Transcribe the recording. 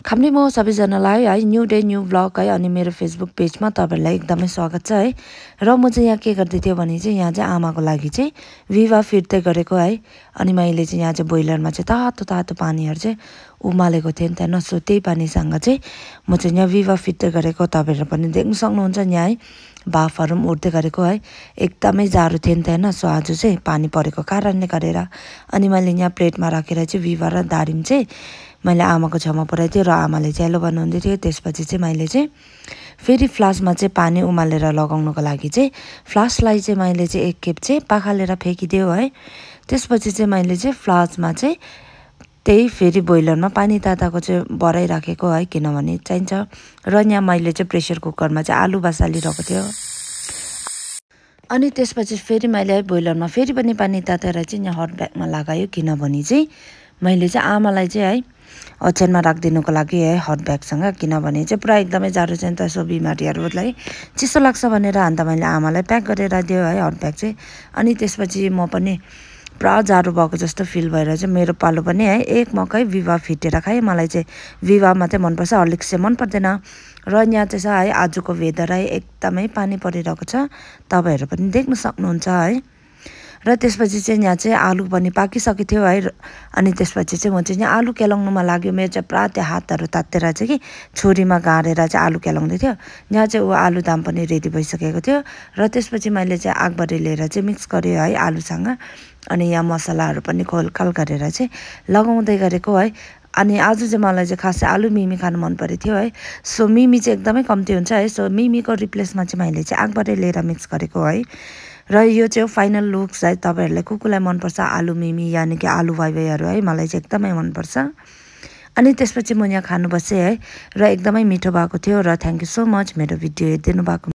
खाम्ने म सबैजनालाई है न्यू डे न्यू ब्लग है अनि मेरो फेसबुक पेजमा तपाईहरुलाई एकदमै स्वागत छ है। र म चाहिँ यहाँ के गर्दै थियो भने चाहिँ यहाँ चाहिँ आमाको लागि चाहिँ विवा फिर्दै गरेको है। अनि मैले चाहिँ यहाँ चाहिँ बोइलरमा चाहिँ तातो तातो पानीहरु चाहिँ उमालेको थिएँ नि त हैन। सो त्यही पानीसँग चाहिँ म चाहिँ यहाँ विवा फिर्दै गरेको तपाईहरु पनि देख्न सक्नुहुन्छ यहाँ है। भाफहरु पनि उड्दै गरेको है। एकदमै जाडो थियो नि त हैन। सो आज चाहिँ पानी परेको कारणले गरेर अनि मैले यहाँ प्लेटमा राखेर चाहिँ विवा र दारिम चाहिँ मैले आमाको छेउमा पुर्याइदिएँ र आमाले चाहिँ हेलो भन्नुहुँदै थियो। त्यसपछि चाहिँ मैले चाहिँ फेरि फ्लास्कमा चाहिँ पानी उमालेर लगाउनको लागि चाहिँ फ्लास्कलाई चाहिँ मैले चाहिँ एक खेप चाहिँ पखालेर फ्याँकिदियो है। त्यसपछि चाहिँ मैले चाहिँ फ्लास्कमा चाहिँ त्यही फेरि बोइलरमा पानी ताताको चाहिँ भराइराखेको है किनभने चाहिन्छ। र यहाँ मैले चाहिँ प्रेसर कुकरमा चाहिँ आलु बसालिरहेको थियो। अनि त्यसपछि फेरि मैले है बोइलरमा फेरि पनि पानी तातेर चाहिँ यहाँ हट ब्यागमा लगायो किनभने चाहिँ मैले चाहिँ आमालाई चाहिँ है ओछ्यानमा राखिदिनुको लागि है हट ब्यागसँग किनभने चाहिँ पुरा एकदमै जाडो छ नि त। सो बिमारीहरुलाई चिसो लाग्छ भनेर अन्त मैले आमालाई प्याक गरेर दियो है हट ब्याग चाहिँ। अनि त्यसपछि म पनि पुरा जाडो भएको जस्तो फिल भएर चाहिँ मेरो पालो पनि है एक मकै विवा फिटेर खाएँ। मलाई चाहिँ विवा मात्रै मनपर्छ, हर्लिक्स चाहिँ मन पर्दैन। र यहाँ चाहिँ छ है आजको वेदर है एकदमै पानी परिरहेको छ, तपाईहरु पनि देख्न सक्नुहुन्छ है। र त्यसपछि चाहिँ यहाँ चाहिँ आलु पनि पाकिसकेको थियो है। अनि त्यसपछि चाहिँ म चाहिँ यहाँ आलु केलाउनुमा लाग्यो। मेरो चाहिँ पुरा त्यो हातहरु तातेर चाहिँ कि छुरीमा गाडेर चाहिँ आलु केलाउँदै थियो। यहाँ चाहिँ उ आलु दाम पनि रेडी भइसकेको थियो। र त्यसपछि मैले चाहिँ आगबरी लिएर चाहिँ मिक्स गरेँ है आलुसँग। अनि यहाँ मसलाहरु पनि खोलखाल गरेर चाहिँ लगाउँदै गरेको है। अनि आज चाहिँ मलाई चाहिँ खासै आलु मिमी खानु मन परेको थियो है। सो मिमी चाहिँ एकदमै कम्ती हुन्छ है। सो मिमीको रिप्लेसमा चाहिँ मैले चाहिँ आगबरी लिएर मिक्स गरेको है। र यो चाहिँ फाइनल लुक्स है। तपाईहरुलाई कुकुलाई मन पर्छ आलु मिमी यानी कि आलु वाइवाइहरु है, मलाई चाहिँ एकदमै मन पर्छ। अनि त्यसपछि म यहाँ खानु बसेँ है। र एकदमै मिठो भएको थियो। र थ्यांक यू सो मच मेरो भिडियो हेरिदिनु भएको